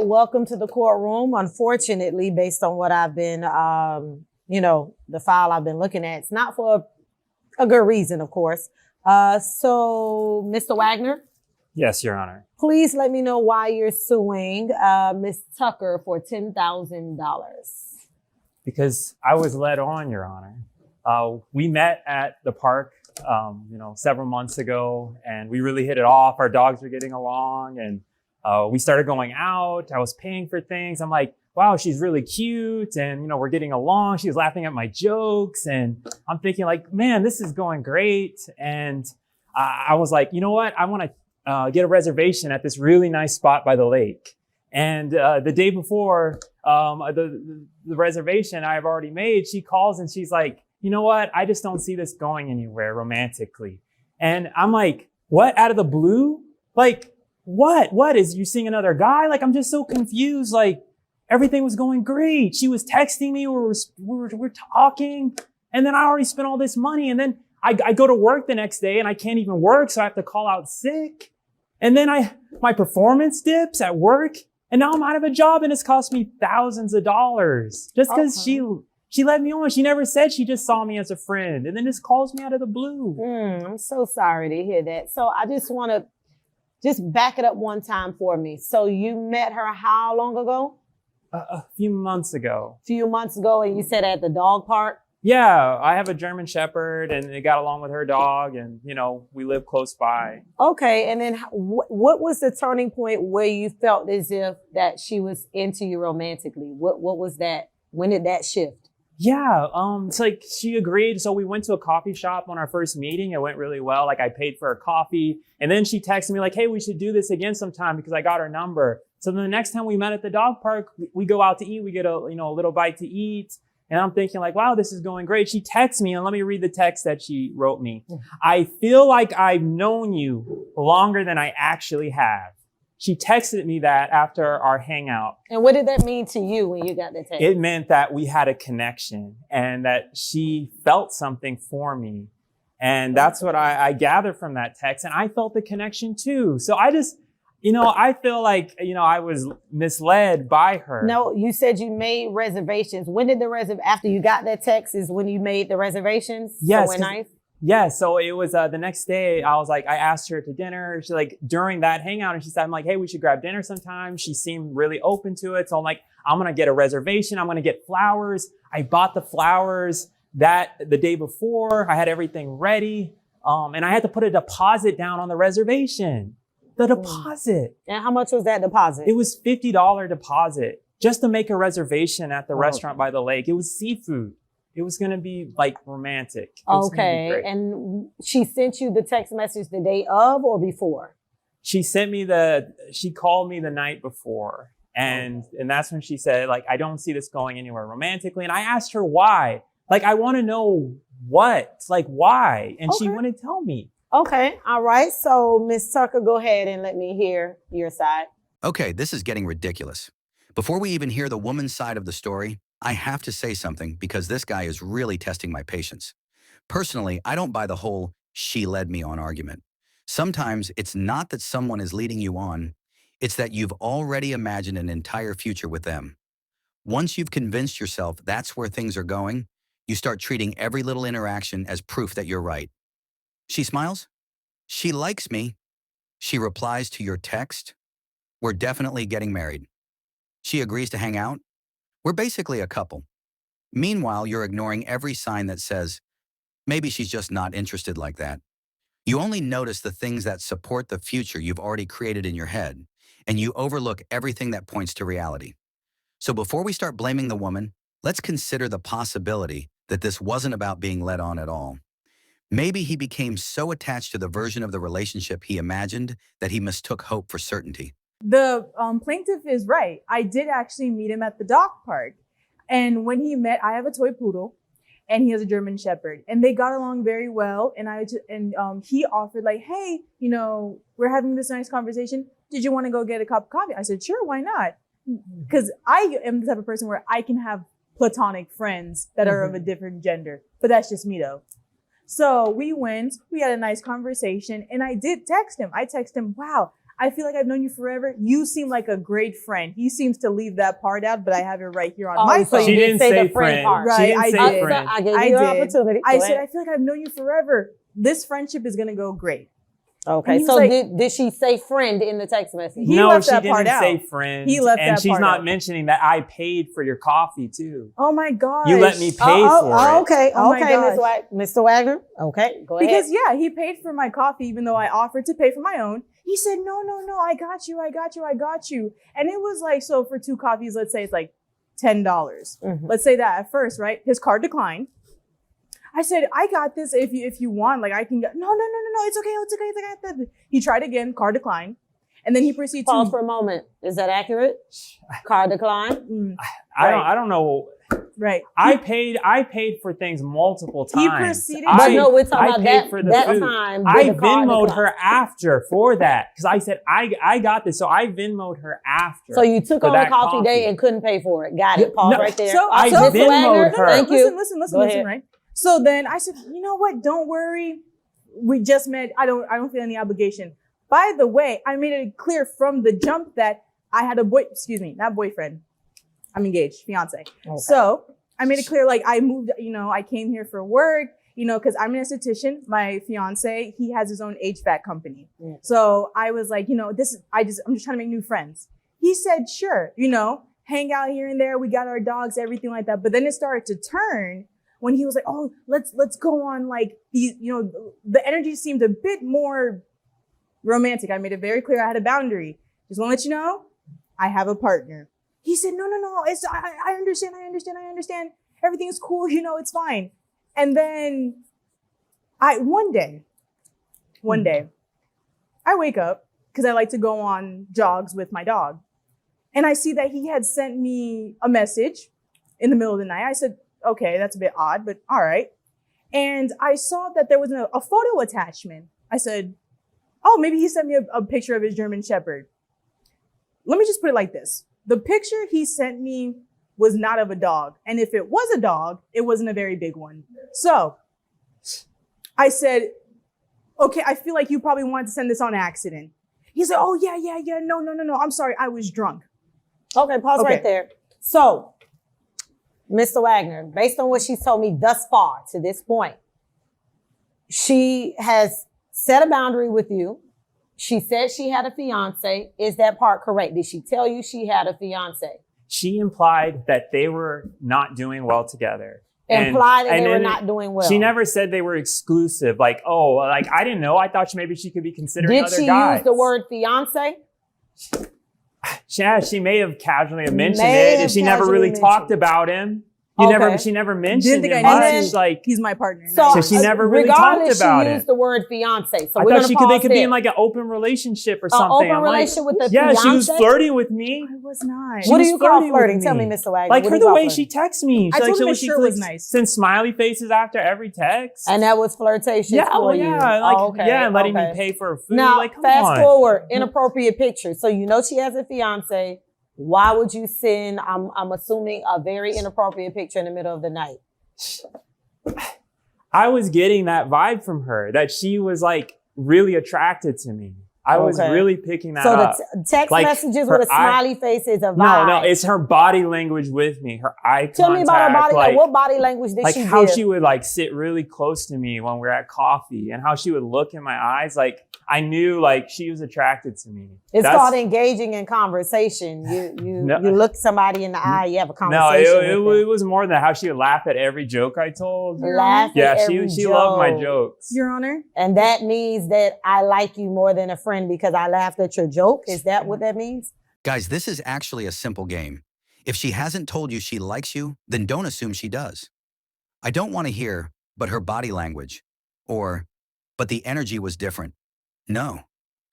Welcome to the courtroom. Unfortunately, based on what I've been, the file I've been looking at, it's not for a good reason, of course. So, Mr. Wagner, Yes, Your Honor. please let me know why you're suing Ms. Tucker for $10,000. Because I was led on, Your Honor. We met at the park, several months ago, and we really hit it off. Our dogs were getting along, and we started going out. I was paying for things. I'm like, wow, she's really cute, and we're getting along. She was laughing at my jokes, and I'm thinking, like, man, this is going great. And I was like, you know what? I want to get a reservation at this really nice spot by the lake. And the day before the reservation I've already made, she calls and she's like, you know what? I just don't see this going anywhere romantically. And I'm like, what? Out of the blue? Like, what? Is you seeing another guy? Like, I'm just so confused. Like, everything was going great. She was texting me. We're talking. And then I already spent all this money. And then I go to work the next day and I can't even work. So I have to call out sick. And then my performance dips at work. And now I'm out of a job and it's cost me thousands of dollars just because she let me on. She never said, she just saw me as a friend and then just calls me out of the blue. I'm so sorry to hear that. So I just want to back it up one time for me. So you met her how long ago? A few months ago. And you said at the dog park? Yeah, I have a German Shepherd and they got along with her dog and, we live close by. Okay. And then what was the turning point where you felt as if that she was into you romantically? What was that? When did that shift? Yeah, it's like she agreed. So we went to a coffee shop on our first meeting. It went really well. Like I paid for her coffee and then she texted me like, hey, we should do this again sometime because I got her number. So then the next time we met at the dog park, we go out to eat. We get a little bite to eat. And I'm thinking like, wow, this is going great. She texts me and let me read the text that she wrote me. I feel like I've known you longer than I actually have. She texted me that after our hangout. And what did that mean to you when you got that text? It meant that we had a connection and that she felt something for me. And that's what I gathered from that text. And I felt the connection too. So I just, I feel like, I was misled by her. No, you said you made reservations. When did after you got that text is when you made the reservations? Yes. So nice? Yeah. So it was, the next day I was like, I asked her to dinner. She during that hangout and she said, I'm like, hey, we should grab dinner sometime. She seemed really open to it. So I'm like, I'm going to get a reservation. I'm going to get flowers. I bought the flowers the day before. I had everything ready. And I had to put a deposit down on the reservation. The deposit. And how much was that deposit? It was $50 deposit just to make a reservation at the restaurant by the lake. It was seafood. It was going to be like romantic. Okay. And she sent you the text message the day of or before? She called me the night before. And that's when she said, like, I don't see this going anywhere romantically. And I asked her why. Like, I want to know what, like, why? And she wouldn't tell me. Okay. All right. So, Ms. Tucker, go ahead and let me hear your side. Okay, this is getting ridiculous. Before we even hear the woman's side of the story, I have to say something because this guy is really testing my patience. Personally, I don't buy the whole "she led me on" argument. Sometimes it's not that someone is leading you on, it's that you've already imagined an entire future with them. Once you've convinced yourself that's where things are going, you start treating every little interaction as proof that you're right. She smiles. She likes me. She replies to your text. We're definitely getting married. She agrees to hang out. We're basically a couple. Meanwhile, you're ignoring every sign that says, maybe she's just not interested like that. You only notice the things that support the future you've already created in your head, and you overlook everything that points to reality. So before we start blaming the woman, let's consider the possibility that this wasn't about being led on at all. Maybe he became so attached to the version of the relationship he imagined that he mistook hope for certainty. The plaintiff is right. I did actually meet him at the dog park. And when he met, I have a toy poodle and he has a German Shepherd. And they got along very well. And he offered like, hey, we're having this nice conversation. Did you want to go get a cup of coffee? I said, sure, why not? Because I am the type of person where I can have platonic friends that are of a different gender. But that's just me though. So we went, we had a nice conversation and I did text him. I texted him, wow, I feel like I've known you forever. You seem like a great friend. He seems to leave that part out, but I have it right here on my so phone. She you didn't say say the friend friend. part. She Right, didn't I say did. friend. I gave I you an did. opportunity. I Go said, ahead. I feel like I've known you forever. This friendship is gonna go great. Okay, And he so was like- did she say friend in the text message? He No, left she that didn't part say out. friend. He left and that she's part not out. mentioning that I paid for your coffee too. Oh my gosh. You let me pay for it. Okay, Oh my okay, gosh. Mr. Wagner. Okay, go ahead. Because yeah, he paid for my coffee, even though I offered to pay for my own. He said, no, I got you. And it was like, so for 2 coffees, let's say it's like $10. Mhm. Let's say that at first, right? His card declined. I said, I got this if you want, like I can get, no, it's okay. He tried again, card declined. And then he proceeded Pause to, for a moment. Is that accurate? Card decline. Mm, I don't know. right. I paid for things multiple He times. proceeded But to- no, we're talking I about paid that, for the that food. time. I with the card Venmoed decline. her after for that because I said I got this, so I Venmoed her after. So you took for on the that coffee date and couldn't pay for it. Got it. Pause No, right there. so- I Mr. Venmoed Wagner, her. Thank you. Listen, Go ahead. right? So then I said, you know what? Don't worry. We just met. I don't feel any obligation. By the way, I made it clear from the jump that I had a not boyfriend. I'm engaged, fiance. Okay. So I made it clear, like I moved, I came here for work, because I'm an esthetician. My fiance, he has his own HVAC company. Yeah. So I was like, I'm just trying to make new friends. He said, sure, hang out here and there. We got our dogs, everything like that. But then it started to turn when he was like, oh, let's go on like these, the energy seemed a bit more romantic. I made it very clear I had a boundary. Just want to let you know, I have a partner. He said, no, I understand. Everything's cool, it's fine. And then one day, I wake up because I like to go on jogs with my dog. And I see that he had sent me a message in the middle of the night. I said, okay, that's a bit odd, but all right. And I saw that there was a photo attachment. I said, oh, maybe he sent me a picture of his German Shepherd. Let me just put it like this. The picture he sent me was not of a dog. And if it was a dog, it wasn't a very big one. So I said, okay, I feel like you probably wanted to send this on accident. He said, oh, yeah. No. I'm sorry. I was drunk. Okay, pause Okay. right there. So, Mr. Wagner, based on what she's told me thus far to this point, she has set a boundary with you. She said she had a fiance. Is that part correct? Did she tell you she had a fiance? She implied that they were not doing well together. Implied that they were then not doing well. She never said they were exclusive. Like, I didn't know. I thought maybe she could be considering Did other she guys. use the word fiance? Yeah, she may have casually mentioned May it. have And she never casually really mentioned talked it. about him. Okay. She never Didn't mentioned think him I much. needed. Like, He's my partner. So she never really talked regardless, about she it. used the word fiance. So I we're thought gonna they pause could be there. in like an open relationship or An something. open I'm like, relationship with the yeah, she was fiance? flirting with me. I was not. She What do was you call flirting with flirting? Tell me, me. Mr. Wagner. Like what her do you the call way flirting? she texts me. I told him she his shirt was nice. Send smiley faces after every text. And that was flirtatious yeah, for well, you. yeah, like okay, yeah, and letting okay. me pay for food. Now, like, come fast on. forward, inappropriate picture. So you know she has a fiance. Why would you send, I'm assuming, a very inappropriate picture in the middle of the night? I was getting that vibe from her that she was like really attracted to me. I was Okay. really picking that So up. the text Like, messages her with a eye- smiley face is a vibe. No, it's her body language with me. Her eye contact. Tell me about her body. like, What body language did like she how give? she would like sit really close to me when we're at coffee and how she would look in my eyes. Like I knew like she was attracted to me. It's That's- called engaging in conversation. You No. you look somebody in the eye. You have a No, conversation. it with them. was more than how she would laugh at every joke I told. Laugh Yeah, at every she loved my joke. jokes. Your Honor. And that means that I like you more than a friend because I laughed at your joke. Is that what that means? Guys, this is actually a simple game. If she hasn't told you she likes you, then don't assume she does. I don't want to hear, but her body language, or, but the energy was different. No,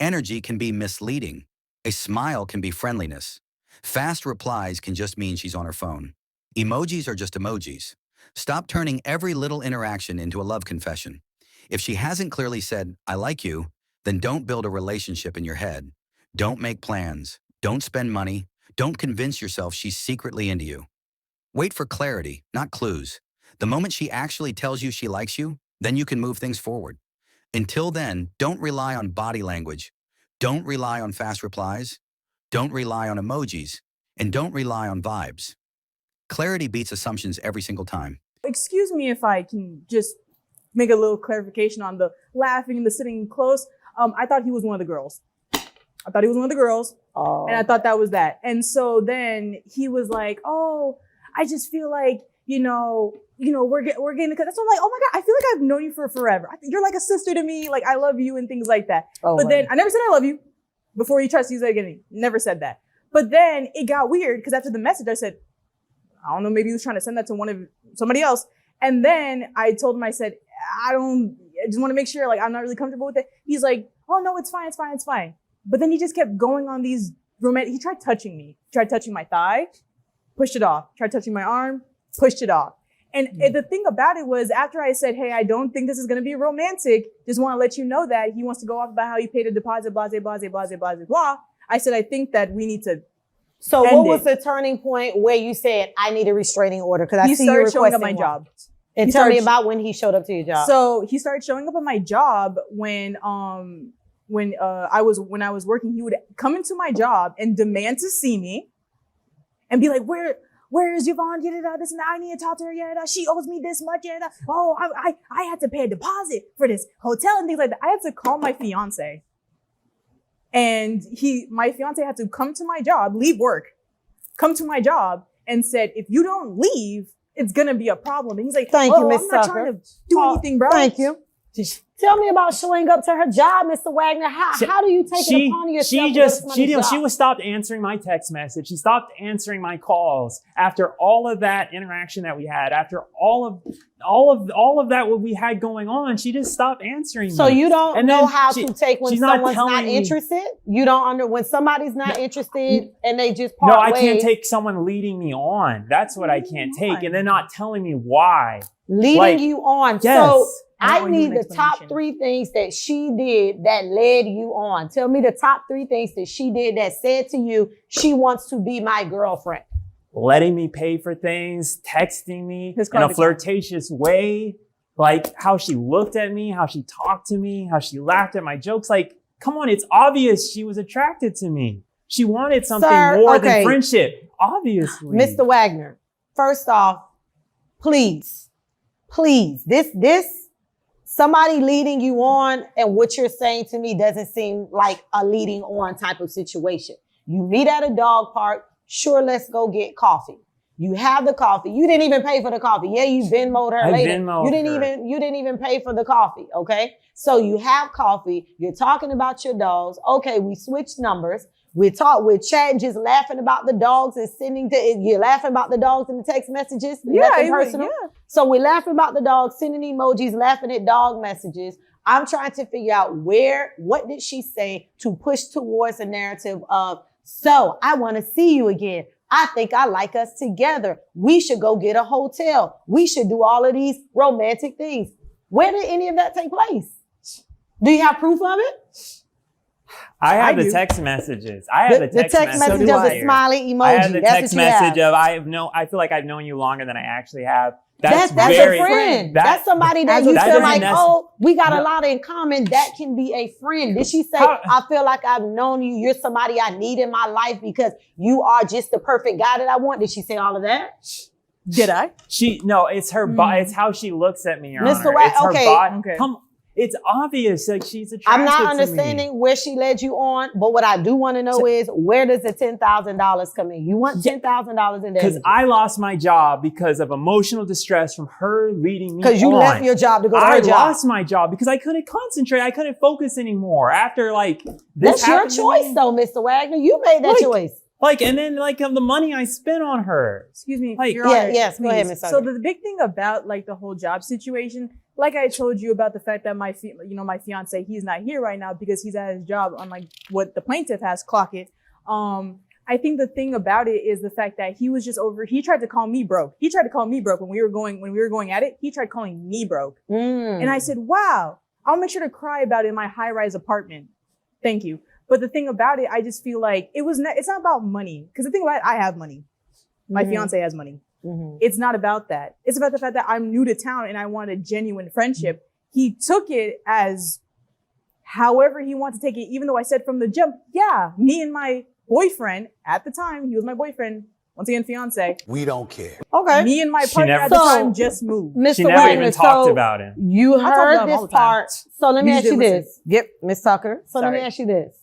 energy can be misleading. A smile can be friendliness. Fast replies can just mean she's on her phone. Emojis are just emojis. Stop turning every little interaction into a love confession. If she hasn't clearly said, I like you, then don't build a relationship in your head. Don't make plans. Don't spend money. Don't convince yourself she's secretly into you. Wait for clarity, not clues. The moment she actually tells you she likes you, then you can move things forward. Until then, don't rely on body language. Don't rely on fast replies. Don't rely on emojis. And don't rely on vibes. Clarity beats assumptions every single time. Excuse me if I can just make a little clarification on the laughing and the sitting close. I thought he was one of the girls. Oh. And I thought that was that. And so then he was like, "Oh, I just feel like, we're getting because that's what I'm like, oh my God, I feel like I've known you for forever. You're like a sister to me. Like, I love you and things like that." Oh, but then I never said I love you before he tries to use that again. Never said that. But then it got weird because after the message, I said, I don't know, maybe he was trying to send that to somebody else. And then I told him, I said, I just want to make sure, like, I'm not really comfortable with it. He's like, "Oh no, it's fine. But then he just kept going on these romantic, he tried touching me, tried touching my thigh, pushed it off, tried touching my arm, pushed it off. And the thing about it was after I said, "Hey, I don't think this is going to be romantic. Just want to let you know that," he wants to go off about how he paid a deposit, blah, blah, blah, blah, blah, blah. I said, "I think that we need to." So what was the turning point where you said, "I need a restraining order"? Because I see you started showing up requesting my one. job. And tell me about when he showed up to your job. So he started showing up at my job when I was working. He would come into my job and demand to see me and be like, where is Yvonne? This and that. I need to talk to her. She owes me this much. Oh, I had to pay a deposit for this hotel and things like that. I had to call my fiance. And my fiance had to come to my job, leave work, come to my job and said, "If you don't leave, it's going to be a problem." And he's like, "Thank you, Miss I'm not Sucker. trying to do anything, bro." Thank you. Tell me about showing up to her job, Mr. Wagner. How do you take it upon yourself? She was stopped answering my text message. She stopped answering my calls after all of that interaction that we had. After all of that what we had going on, she just stopped answering me. So you don't know how to take when someone's not me. interested? You don't when somebody's not interested and they just part ways. No, I can't take someone leading me on. That's what I can't take. And then not telling me why. Leading you on. Yes. So I need the top 3 things that she did that led you on. Tell me the top 3 things that she did that said to you, "She wants to be my girlfriend." Letting me pay for things, texting me in a flirtatious way, like how she looked at me, how she talked to me, how she laughed at my jokes. Like, come on, it's obvious she was attracted to me. She wanted something more than friendship, obviously. Mr. Wagner, first off, please, this somebody leading you on and what you're saying to me doesn't seem like a leading on type of situation. You meet at a dog park. Sure, let's go get coffee. You have the coffee. You didn't even pay for the coffee. Yeah, you Venmo'd her later. You didn't even pay for the coffee. Okay. So you have coffee. You're talking about your dogs. Okay. We switched numbers. We're chatting, just laughing about the dogs and you're laughing about the dogs in the text messages. Nothing personal. Yeah. So we're laughing about the dogs, sending emojis, laughing at dog messages. I'm trying to figure out what did she say to push towards a narrative of, "So I want to see you again. I think I like us together. We should go get a hotel. We should do all of these romantic things." Where did any of that take place? Do you have proof of it? I have the text messages. I have the text message of the smiley emoji. I have the text message of I feel like I've known you longer than I actually have. That's a friend. That's somebody that you feel like, "Oh, we got a lot in common." That can be a friend. Did she say, "I feel like I've known you. You're somebody I need in my life because you are just the perfect guy that I want"? Did she say all of that? Did I? No, it's her body. It's how she looks at me, Your Honor. It's her body. Okay. It's obvious that she's attracted to me. I'm not understanding where she led you on, but what I do want to know is, where does the $10,000 come in? You want $10,000 in damages. Because I lost my job because of emotional distress from her leading me on. Because you left your job to go to her job. I lost my job because I couldn't concentrate. I couldn't focus anymore after this. That's your choice though, Mr. Wagner. You made that choice. And then the money I spent on her. Excuse me. Your Honor, yes, go ahead, Ms. So the big thing about the whole job situation, like I told you about the fact that my fiance, he's not here right now because he's at his job, unlike what the plaintiff has, clock it. I think the thing about it is the fact that he was just he tried to call me broke. He tried to call me broke when we were going at it. He tried calling me broke. And I said, "Wow, I'll make sure to cry about it in my high-rise apartment. Thank you." But the thing about it, I just feel like it's not about money. Because the thing about it, I have money. My fiance has money. Mm-hmm. It's not about that. It's about the fact that I'm new to town and I want a genuine friendship. He took it as however he wants to take it, even though I said from the jump, yeah, me and my boyfriend at the time, he was my boyfriend, once again, fiance. We don't care. Okay. Me and my She partner never- at the So- time just moved. Mr. She never Wagner, even talked so about it. you talk about heard him all this the time. part. So let me You ask you should listen. this. Yep, Miss Tucker. So let me Sorry. ask you this.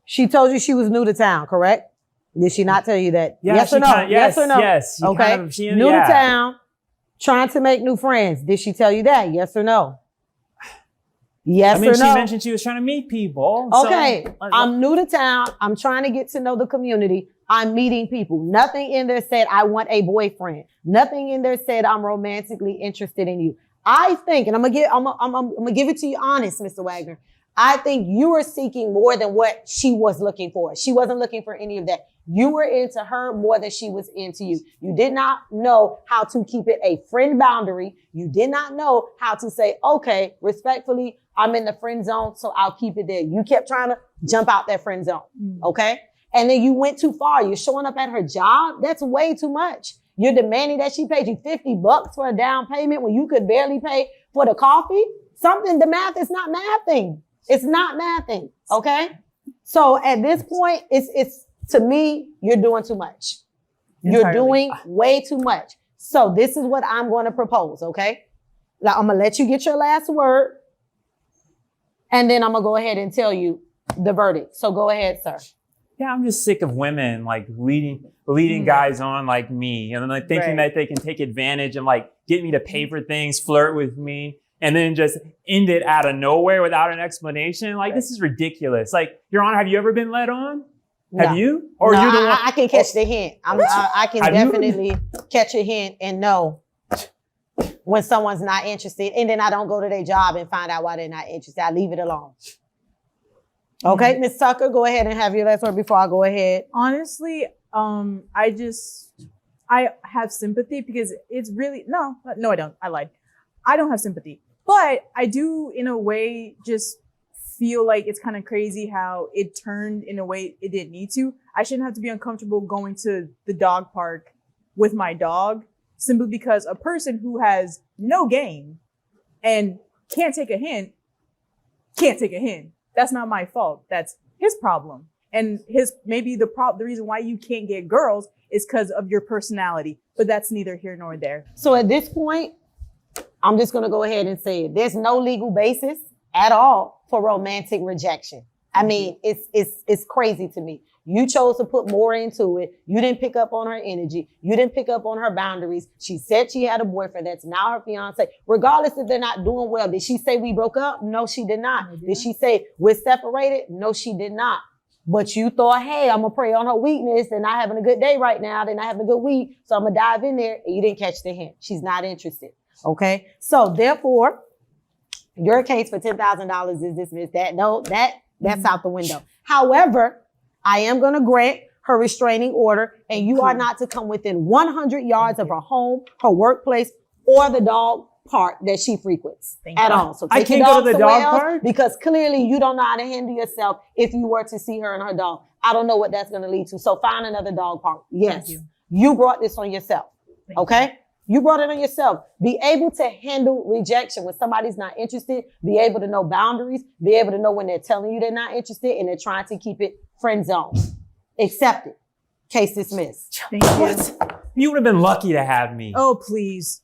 She told you she was new to town, correct? Did she not tell you that? Yeah, yes she or no? kinda- yes or no? Yes. She Okay. kind of- she- New yeah. to town, trying to make new friends. Did she tell you that? Yes or no? Yes I mean, or she no? mentioned she was trying to meet people. so- Okay, I'm new to town. I'm trying to get to know the community. I'm meeting people. Nothing in there said I want a boyfriend. Nothing in there said I'm romantically interested in you. I think, and I'm gonna give it to you honest, Mr. Wagner. I think you were seeking more than what she was looking for. She wasn't looking for any of that. You were into her more than she was into you. You did not know how to keep it a friend boundary. You did not know how to say, okay, respectfully, I'm in the friend zone, so I'll keep it there. You kept trying to jump out that friend zone. Okay. And then you went too far. You're showing up at her job. That's way too much. You're demanding that she paid you $50 for a down payment when you could barely pay for the coffee. The math is not mathing. It's not mathing. Okay. So at this point, it's to me, you're doing too much. You're Entirely. doing way too much. So this is what I'm going to propose. Okay. Now I'm going to let you get your last word. And then I'm going to go ahead and tell you the verdict. So go ahead, sir. Yeah, I'm just sick of women like leading guys on like me, and like thinking Right. that they can take advantage and like get me to pay for things, flirt with me, and then just end it out of nowhere without an explanation. Like this is ridiculous. Like, Your Honor, have you ever been led on? No. Have you? Or No, you the one? I can catch the hint. I can Have you- definitely catch a hint and know when someone's not interested. And then I don't go to their job and find out why they're not interested. I leave it alone. Okay, Ms. Tucker, go ahead and have your last word before I go ahead. Honestly, I have sympathy because it's really, no, I don't. I lied. I don't have sympathy, but I do in a way just feel like it's kind of crazy how it turned in a way it didn't need to. I shouldn't have to be uncomfortable going to the dog park with my dog simply because a person who has no game and can't take a hint. That's not my fault. That's his problem. And maybe the reason why you can't get girls is because of your personality, but that's neither here nor there. So at this point, I'm just going to go ahead and say it. There's no legal basis at all for romantic rejection. I mean, it's crazy to me. You chose to put more into it. You didn't pick up on her energy. You didn't pick up on her boundaries. She said she had a boyfriend that's now her fiance. Regardless if they're not doing well, did she say we broke up? No, she did not. Did she say we're separated? No, she did not. But you thought, hey, I'm going to prey on her weakness. They're not having a good day right now. They're not having a good week. So I'm going to dive in there. And you didn't catch the hint. She's not interested. Okay. So therefore, your case for $10,000 is dismissed. That's out the window. However, I am going to grant her restraining order, and you are not to come within 100 yards of her home, her workplace, or the dog park that she frequents at all. So I take your can't go to the somewhere dog else, park? because clearly you don't know how to handle yourself if you were to see her and her dog. I don't know what that's going to lead to. So find another dog park. Yes, you brought this on yourself. Okay? You brought it on yourself. Be able to handle rejection when somebody's not interested. Be able to know boundaries. Be able to know when they're telling you they're not interested and they're trying to keep it friend zone. Accept it. Case dismissed. Thank you. What? You would have been lucky to have me. Oh, please.